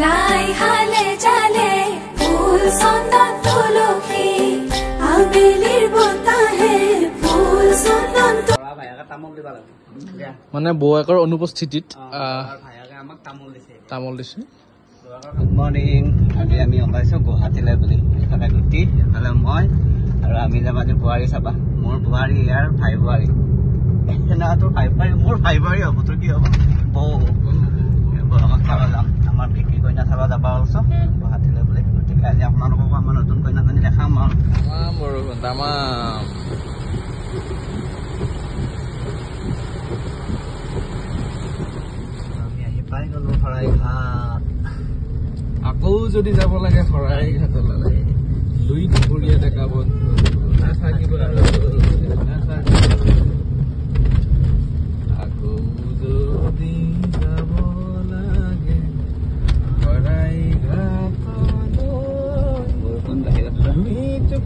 লাই হালে জালে ফুল চন্দন তুলসী আবেলিৰ বতাহে ফুল চন্দন মানে বৌয়েকৰ অনুপস্থিতিত তামোল দিছে। Good morning. আজি আমি ওলাইছো গুৱাহাটীলৈ বুলি। এইফালে গুটি, এইফালে মই আৰু আমি যাম আজি বোৱাৰী চাবা। মোৰ বোৱাৰী ইয়াৰ ভাই বোৱাৰী, তোৰ ভাই বোৱাৰী মোৰ ভাই বোৱাৰী হ'ব। তোৰ কি হ'ব? বৌক চাব যাম। আমাৰ বিক্ৰী কইনা চাব যাব ওলাইছো গুৱাহাটীলৈ বুলি। গতিকে আজি আপোনালোকক আমাৰ নতুন কইনাজনী দেখাম আৰু। বৰষুণ তামাম। আমি আহি পাই গলো শৰাইঘাট। আকৌ যদি যাব লাগে শৰাইঘাটলৈ, দুই দুপৰীয়া ডেকা বন্ধু নাথাকিব। আকৌ যদি যাব লাগে শৰাইঘাটলৈ,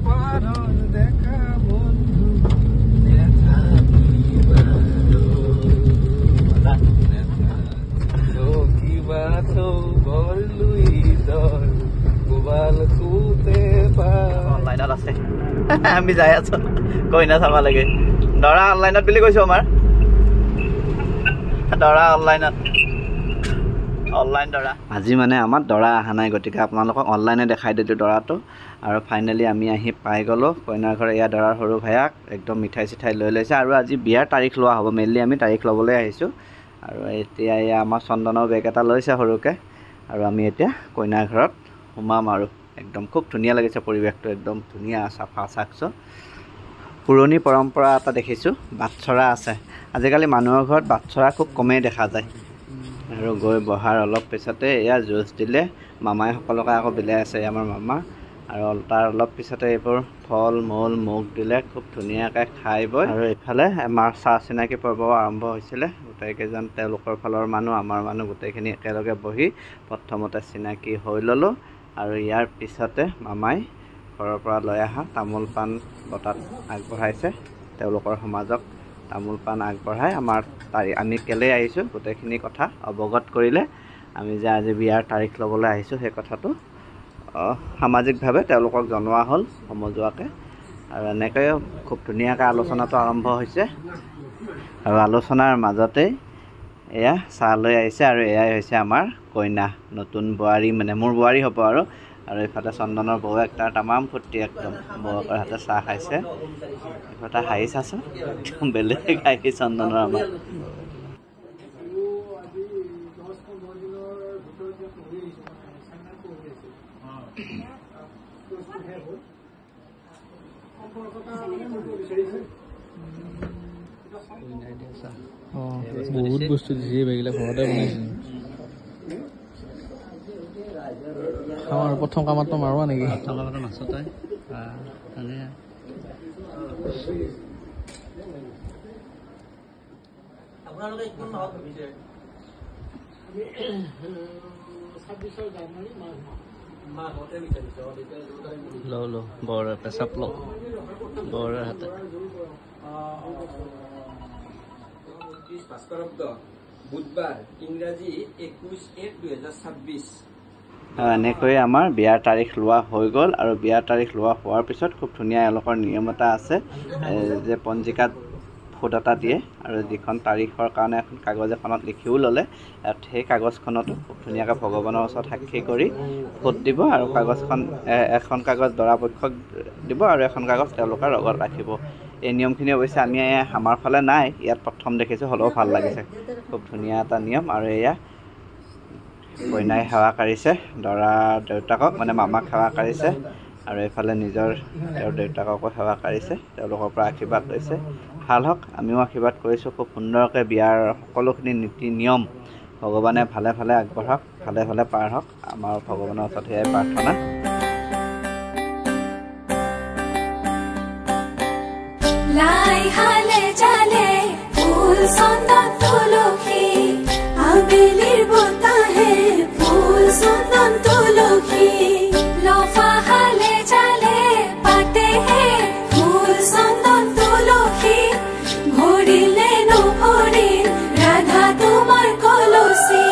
পাৰত ডেকা বন্ধু কিবা থল লুই দৰ গোবাল খুতে অনলাইনত আছে। আমি যাই আছো কইনা চাব লাগে। দৰা অনলাইনত বুলি কৈছো। আমাৰ দৰা অনলাইনত, অনলাইন দৰা। আজি মানে আমাৰ দৰা অহা নাই, গতিকে আপোনালোকক অনলাইনে দেখাই দিলোঁ দৰাটো। আৰু ফাইনেলি আমি আহি পাই গ'লোঁ কইনাৰ ঘৰ। এয়া দৰাৰ সৰু ভায়াক একদম মিঠাই চিঠাই লৈ লৈছে। আৰু আজি বিয়াৰ তাৰিখ লোৱা হ'ব। মেইনলি আমি তাৰিখ ল'বলৈ আহিছোঁ। আৰু এতিয়া এয়া আমাৰ চন্দনৰ বেগ এটা লৈছে সৰুকৈ। আৰু আমি এতিয়া কইনাৰ ঘৰত সোমাম আৰু। একদম খুব ধুনীয়া লাগিছে পৰিৱেশটো, একদম ধুনীয়া চাফা চাকচো। পুৰণি পৰম্পৰা এটা দেখিছোঁ, বাটচৰা আছে। আজিকালি মানুহৰ ঘৰত বাটচৰা খুব কমেই দেখা যায়। আৰু গৈ বহাৰ অলপ পিছতে এয়া জুচ দিলে, মামাই সকলোকে আকৌ বিলাই আছে আমাৰ মামা। আৰু তাৰ অলপ পিছতে এইবোৰ ফল মূল মুগ দিলে, খুব ধুনীয়াকৈ খাই বৈ। আৰু এইফালে আমাৰ চাহ চিনাকি পৰ্ব আৰম্ভ হৈছিলে। গোটেইকেইজন তেওঁলোকৰ ফালৰ মানুহ, আমাৰ মানুহ গোটেইখিনি একেলগে বহি প্ৰথমতে চিনাকি হৈ ল'লোঁ। আৰু ইয়াৰ পিছতে মামাই ঘৰৰ পৰা লৈ অহা তামোল পাণ বটাত আগবঢ়াইছে। তেওঁলোকৰ সমাজক তামোল পাণ আগবঢ়াই আমাৰ আমি কেলৈ আহিছোঁ গোটেইখিনি কথা অৱগত কৰিলে। আমি যে আজি বিয়াৰ তাৰিখ ল'বলৈ আহিছোঁ সেই কথাটো সামাজিকভাৱে তেওঁলোকক জনোৱা হ'ল সমজুৱাকৈ। আৰু এনেকৈয়ে খুব ধুনীয়াকৈ আলোচনাটো আৰম্ভ হৈছে। আৰু আলোচনাৰ মাজতেই এয়া চাহ লৈ আহিছে। আৰু এয়াই হৈছে আমাৰ কইনা, নতুন বোৱাৰী, মানে মোৰ বোৱাৰী হ'ব আৰু। আৰু এইফালে চন্দনৰ বৌৱেক তাৰ তামাম ফূৰ্তি, একদম বৌৱেকৰ হাতে চাহ খাইছে। এইফালে হাঁহি চাচোন, একদম বেলেগ হাঁহি চন্দনৰ আমাৰ। বহুত বস্তু দিছে, বেগিলা ঘৰতে বনাইছে। খাওঁ আৰু প্ৰথম কামতো মাৰোৱা নেকি? মাছতে লো বৰ পেচাব লো বৰ হাতে বুধবাৰ ইংৰাজী 21/1/2026। এনেকৈয়ে আমাৰ বিয়াৰ তাৰিখ লোৱা হৈ গ'ল। আৰু বিয়াৰ তাৰিখ লোৱা হোৱাৰ পিছত খুব ধুনীয়া এওঁলোকৰ নিয়ম এটা আছে যে পঞ্জিকাত ফুট এটা দিয়ে। আৰু যিখন তাৰিখৰ কাৰণে এখন কাগজ এখনত লিখিও ল'লে, সেই কাগজখনতো খুব ধুনীয়াকৈ ভগৱানৰ ওচৰত সাক্ষী কৰি ফুট দিব। আৰু কাগজখন এখন কাগজ দৰা পক্ষক দিব আৰু এখন কাগজ তেওঁলোকৰ লগত ৰাখিব। এই নিয়মখিনি অৱশ্যে আমি আমাৰ ফালে নাই, ইয়াত প্ৰথম দেখিছোঁ, হ'লেও ভাল লাগিছে। খুব ধুনীয়া এটা নিয়ম। আৰু এয়া কইনাই সেৱা কাঢ়িছে দৰা দেউতাকক, মানে মামাক সেৱা কাঢ়িছে। আৰু এইফালে নিজৰ তেওঁৰ দেউতাককো সেৱা কাঢ়িছে, তেওঁলোকৰ পৰা আশীৰ্বাদ লৈছে। ভাল হওক, আমিও আশীৰ্বাদ কৰিছোঁ। খুব সুন্দৰকৈ বিয়াৰ সকলোখিনি নীতি নিয়ম ভগৱানে ভালে ভালে আগবঢ়াওক, ভালে ভালে পাৰ হওক। আমাৰ ভগৱানৰ ওচৰত সেয়াই প্ৰাৰ্থনা। লাই হালে জালে ফুল চন্দন তুলসী আবেলিৰ বতাহে ফুল চন্দন তুলসী লফা হালে জালে পাতেহে ফুল চন্দন তুলসী ভৰিলে নভৰিল ৰাধা তোমাৰ কলচী।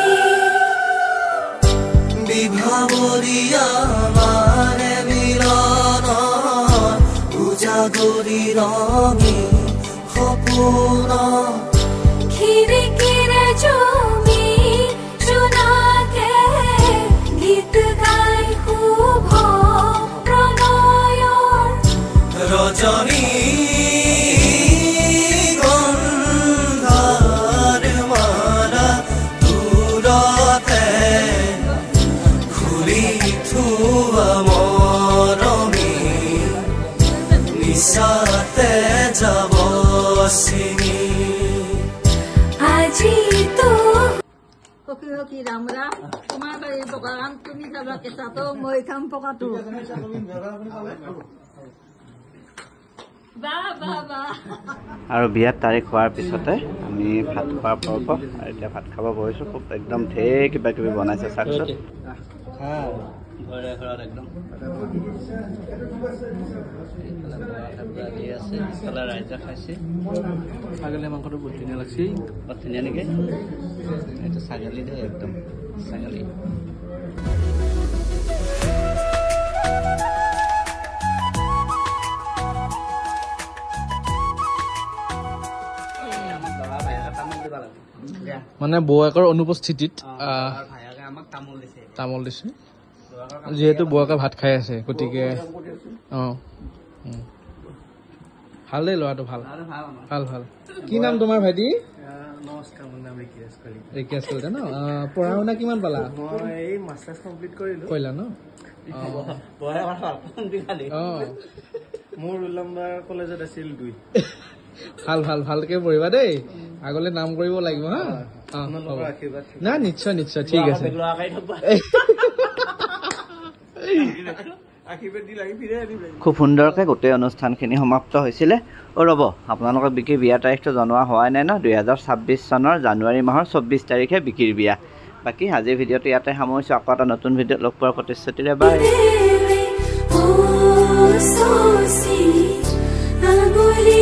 बसिनी আজি তো হকি হকি ৰাম ৰাম তোমাৰ বাৰী বগান তুমি যাবা কেঁচাটো মই খাম পকাটো বা বা বা আৰু বিয়াৰ তাৰিখ হোৱাৰ পিছতে আমি ভাত খোৱাৰ পৰ্ব আৰু এতিয়া ভাত খাব বহিছোঁ খুব একদম ঢেৰ কিবা কিবি বনাইছে চাকচোন ঘৰে ঘৰত একদম ৰাইজে খাইছে ছাগলী মাংসটো বহুত ধুনীয়া লাগছে বৰ ধুনীয়া নেকি এইটো ছাগলী দেই একদম ছাগলী মানে বৌয়েকৰ অনুপস্থিতিত তামোল দিছে যিহেতু বৌয়েকে ভাত খাই আছে গতিকে ভাল দেই ল'ৰাটো ভাল ভাল ভাল কি নাম তোমাৰ ভাইটি নমস্কাৰ মোৰ নাম ৰিকেশ কলিতা ন পঢ়া শুনা কিমান পালা মই এই মাষ্টাৰ্ছ কমপ্লিট কৰিলোঁ কৰিলা ন মোৰ ৰোল নম্বৰ কলেজত আছিল 2 ভাল ভাল ভালকে পঢ়িবা দেই আগলৈ নাম কৰিব লাগিব হা না নিশ্চয় নিশ্চয় ঠিক আছে খুব সুন্দৰকৈ গোটেই অনুষ্ঠানখিনি সমাপ্ত হৈছিলে ৰ'ব আপোনালোকক বিকিৰ বিয়া তাৰিখটো জনোৱা হোৱাই নাই ন 2026 চনৰ জানুৱাৰী মাহৰ 24 তাৰিখে বিকিৰ বিয়া বাকী আজিৰ ভিডিঅ'টো ইয়াতে সামৰিছোঁ আকৌ এটা নতুন ভিডিঅ'ত লগ পোৱাৰ প্ৰতিশ্ৰুতিৰে বাই ও সো সি আগুলি